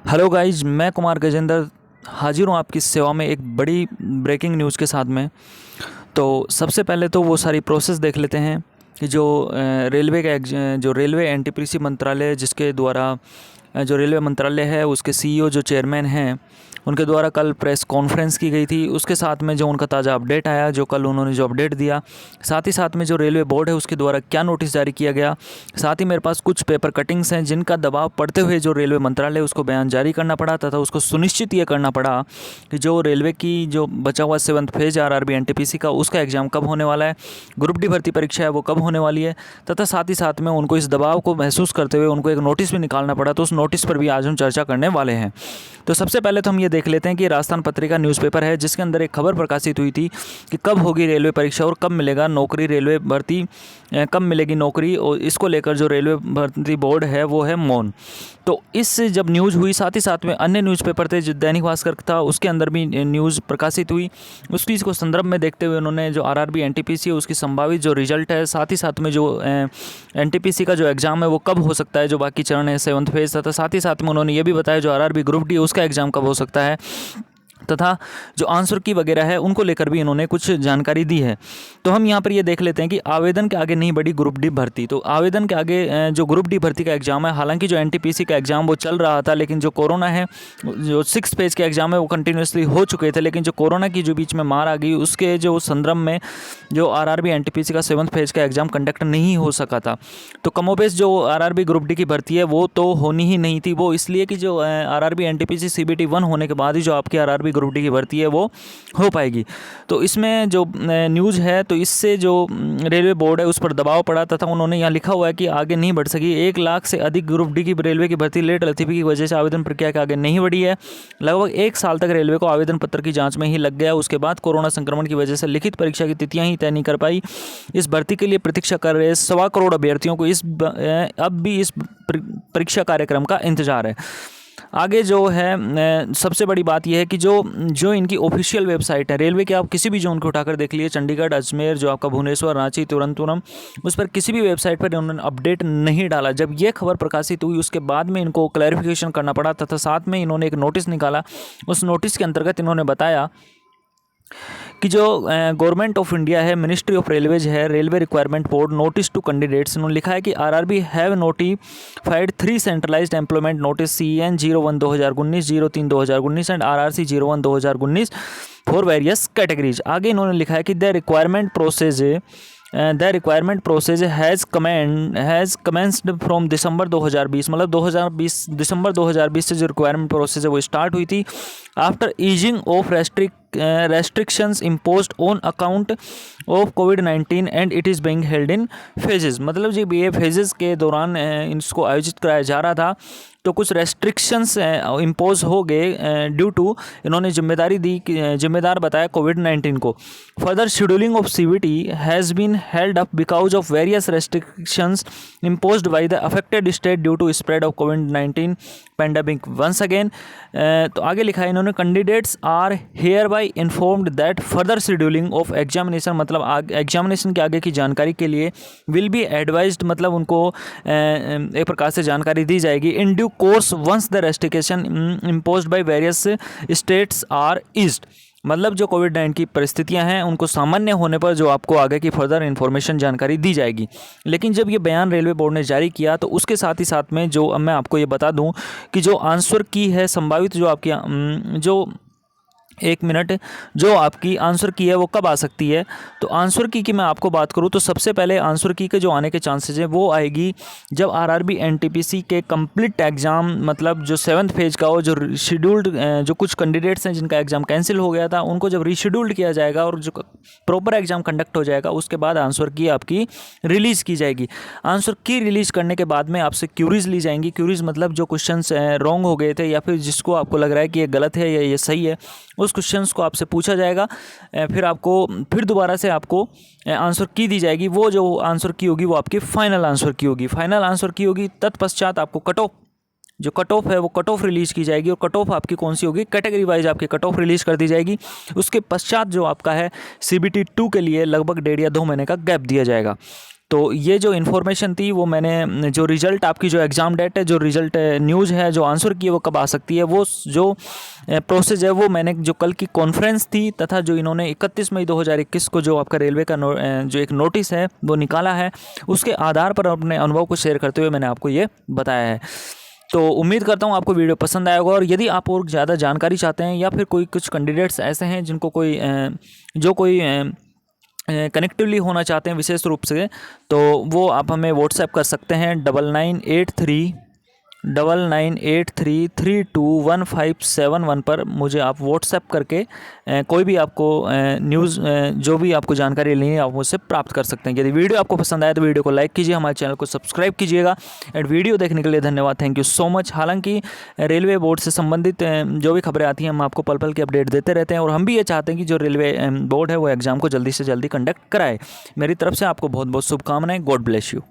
Hello guys, मैं कुमार गजेंद्र हाजिर हूँ आपकी सेवा में एक बड़ी ब्रेकिंग न्यूज़ के साथ में। तो सबसे पहले तो वो सारी प्रोसेस देख लेते हैं कि जो रेलवे का जो रेलवे एनटीपीसी मंत्रालय जिसके द्वारा जो रेलवे मंत्रालय है उसके सीईओ जो चेयरमैन हैं उनके द्वारा कल प्रेस कॉन्फ्रेंस की गई थी। उसके साथ में जो उनका ताज़ा अपडेट आया, जो कल उन्होंने जो अपडेट दिया, साथ ही साथ में जो रेलवे बोर्ड है उसके द्वारा क्या नोटिस जारी किया गया, साथ ही मेरे पास कुछ पेपर कटिंग्स हैं जिनका दबाव पड़ते हुए जो रेलवे मंत्रालय उसको बयान जारी करना पड़ा तथा उसको सुनिश्चित ये करना पड़ा कि जो रेलवे की जो बचा हुआ 7th फेज आरआरबी एनटीपीसी का उसका एग्ज़ाम कब होने वाला है, ग्रुप डी भर्ती परीक्षा है वो कब होने वाली है, तथा साथ ही साथ में उनको इस दबाव को महसूस करते हुए उनको एक नोटिस भी निकालना पड़ा। तो उस नोटिस पर भी आज हम चर्चा करने वाले हैं। तो सबसे पहले तो हम ये देख लेते हैं कि राजस्थान पत्रिका न्यूज़पेपर है जिसके अंदर एक खबर प्रकाशित हुई थी कि कब होगी रेलवे परीक्षा और कब मिलेगा नौकरी, रेलवे भर्ती कब मिलेगी नौकरी, और इसको लेकर जो रेलवे भर्ती बोर्ड है वो है मौन। तो इस जब न्यूज़ हुई, साथ ही साथ में अन्य न्यूज़पेपर थे जो दैनिक भास्कर था उसके अंदर भी न्यूज़ प्रकाशित हुई। उस चीज़ को संदर्भ में देखते हुए उन्होंने जो आरआरबी एनटीपीसी है उसकी संभावित जो रिजल्ट है, साथ ही साथ में जो एनटीपीसी का जो एग्ज़ाम है वो कब हो सकता है, जो बाकी चरण है 7th फेज, तथा साथ ही साथ में उन्होंने ये भी बताया जो आरआरबी ग्रुप डी उसका एग्ज़ाम कब हो सकता है, तथा जो आंसर की वगैरह है उनको लेकर भी इन्होंने कुछ जानकारी दी है। तो हम यहाँ पर ये देख लेते हैं कि आवेदन के आगे नहीं बढ़ी ग्रुप डी भर्ती। तो आवेदन के आगे जो ग्रुप डी भर्ती का एग्ज़ाम है, हालांकि जो एनटीपीसी का एग्ज़ाम वो चल रहा था, लेकिन जो कोरोना है, जो 6 पेज के एग्ज़ाम है वो कंटिन्यूसली हो चुके थे, लेकिन जो कोरोना की जो बीच में मार आ गई उसके जो संदर्भ में जो आरआरबी एनटीपीसी का 7th फेज का एग्ज़ाम कंडक्ट नहीं हो सका था। तो कमोबेश जो आरआरबी ग्रुप डी की भर्ती है वो तो होनी ही नहीं थी, वो इसलिए कि जो आरआरबी एनटीपीसी सीबीटी 1 होने के बाद ही जो आपकी आरआरबी ग्रुप डी की भर्ती है वो हो पाएगी। तो इसमें जो न्यूज़ है, तो इससे जो रेलवे बोर्ड है उस पर दबाव पड़ा तथा उन्होंने यहाँ लिखा हुआ है कि आगे नहीं बढ़ सकी। 1 लाख से अधिक ग्रुप डी की रेलवे की भर्ती लेट लतीफ़ी की वजह से आवेदन प्रक्रिया के आगे नहीं बढ़ी है। लगभग 1 साल तक रेलवे को आवेदन पत्र की जांच में ही लग गया। उसके बाद कोरोना संक्रमण की वजह से लिखित परीक्षा की तिथियां ही तय नहीं कर पाई। इस भर्ती के लिए प्रतीक्षा कर रहे 1.25 करोड़ अभ्यर्थियों को अब भी इस परीक्षा कार्यक्रम का इंतजार है। आगे जो है सबसे बड़ी बात यह है कि जो इनकी ऑफिशियल वेबसाइट है रेलवे के, आप किसी भी जोन को उठाकर देख लिए, चंडीगढ़, अजमेर, जो आपका भुवनेश्वर, रांची, तिरुवनंतपुरम, उस पर किसी भी वेबसाइट पर उन्होंने अपडेट नहीं डाला। जब ये खबर प्रकाशित हुई उसके बाद में इनको क्लैरिफिकेशन करना पड़ा तथा साथ में इन्होंने एक नोटिस निकाला। उस नोटिस के अंतर्गत इन्होंने बताया कि जो गवर्नमेंट ऑफ इंडिया है, मिनिस्ट्री ऑफ रेलवेज है, railway requirement board notice to candidates, उन्होंने लिखा है कि RRB have notified 3 centralised employment notice CEN 01 2019, 03 2019 and RRC 01 2019 for various categories. आगे इन्होंने लिखा है कि the requirement process has commenced from December 2020, मतलब 2020 दिसंबर 2020 से जो रिक्वायरमेंट प्रोसेस है वो स्टार्ट हुई थी। After easing of restrictions imposed on account of COVID-19 and it is being held in phases, मतलब जब ये फेजेस के दौरान इसको आयोजित कराया जा रहा था तो कुछ रेस्ट्रिक्शंस इम्पोज हो गए ड्यू टू, इन्होंने जिम्मेदार बताया कोविड-19 को। Further scheduling of CVT has been held up because of various restrictions imposed by the affected state due to spread of कोविड-19 पैंडेमिक वंस अगेन। तो आगे लिखा है इन्होंने, candidates are hereby informed that further scheduling of examination, मतलब examination के आगे की जानकारी के लिए विल बी एडवाइज्ड, मतलब उनको एक प्रकार से जानकारी दी जाएगी in due course once the restriction imposed by various states are eased, मतलब जो कोविड-19 की परिस्थितियां हैं उनको सामान्य होने पर जो आपको आगे की फर्दर इन्फॉर्मेशन जानकारी दी जाएगी। लेकिन जब ये बयान रेलवे बोर्ड ने जारी किया तो उसके साथ ही साथ में जो मैं आपको ये बता दूं कि जो आंसर की है संभावित, जो आपकी जो 1 मिनट, जो आपकी आंसर की है वो कब आ सकती है। तो आंसर की मैं आपको बात करूँ तो सबसे पहले आंसर की के जो आने के चांसेस हैं वो आएगी जब आरआरबी एनटीपीसी के कंप्लीट एग्ज़ाम, मतलब जो 7th फेज का हो, जो शेड्यूल्ड जो कुछ कैंडिडेट्स हैं जिनका एग्ज़ाम कैंसिल हो गया था उनको जब रीशेड्यूल्ड किया जाएगा और जो प्रॉपर एग्ज़ाम कंडक्ट हो जाएगा उसके बाद आंसर की आपकी रिलीज़ की जाएगी। आंसर की रिलीज़ करने के बाद में आपसे क्यूरीज ली जाएंगी। क्यूरीज मतलब जो क्वेश्चंस रॉन्ग हो गए थे या फिर जिसको आपको लग रहा है कि ये गलत है या ये सही है, उस क्वेश्चंस को आपसे पूछा जाएगा। फिर दोबारा से आपको आंसर की दी जाएगी। वो जो आंसर की होगी वो आपकी फाइनल आंसर की होगी। तत्पश्चात आपको कट ऑफ जो कट ऑफ है वो कट ऑफ रिलीज़ की जाएगी, और कट ऑफ आपकी कौन सी होगी, कैटेगरी वाइज आपकी कट ऑफ रिलीज़ कर दी जाएगी। उसके पश्चात जो आपका है CBT 2 के लिए लगभग 1.5 या 2 महीने का गैप दिया जाएगा। तो ये जो इन्फॉर्मेशन थी वो मैंने, जो रिज़ल्ट आपकी जो एग्ज़ाम डेट है, जो रिज़ल्ट न्यूज़ है, जो आंसर की है वो कब आ सकती है, वो जो प्रोसेस है वो मैंने जो कल की कॉन्फ्रेंस थी तथा जो इन्होंने 31 मई 2021 को जो आपका रेलवे का जो एक नोटिस है वो निकाला है, उसके आधार पर अपने अनुभव को शेयर करते हुए मैंने आपको ये बताया है। तो उम्मीद करता हूँ आपको वीडियो पसंद आया होगा, और यदि आप और ज़्यादा जानकारी चाहते हैं या फिर कुछ कैंडिडेट्स ऐसे हैं जिनको कोई कनेक्टिवली होना चाहते हैं विशेष रूप से, तो वो आप हमें व्हाट्सएप कर सकते हैं 9983321571 पर। मुझे आप व्हाट्सएप करके कोई भी आपको न्यूज़ जो भी आपको जानकारी लेनी है आप मुझसे प्राप्त कर सकते हैं। यदि वीडियो आपको पसंद आया तो वीडियो को लाइक कीजिए, हमारे चैनल को सब्सक्राइब कीजिएगा। एंड वीडियो देखने के लिए धन्यवाद, थैंक यू सो मच। हालांकि रेलवे बोर्ड से संबंधित जो भी खबरें आती हैं हम आपको पल पल की अपडेट देते रहते हैं, और हम भी ये चाहते हैं कि जो रेलवे बोर्ड है वो एग्ज़ाम को जल्दी से जल्दी कंडक्ट कराए। मेरी तरफ से आपको बहुत बहुत शुभकामनाएं। God bless you.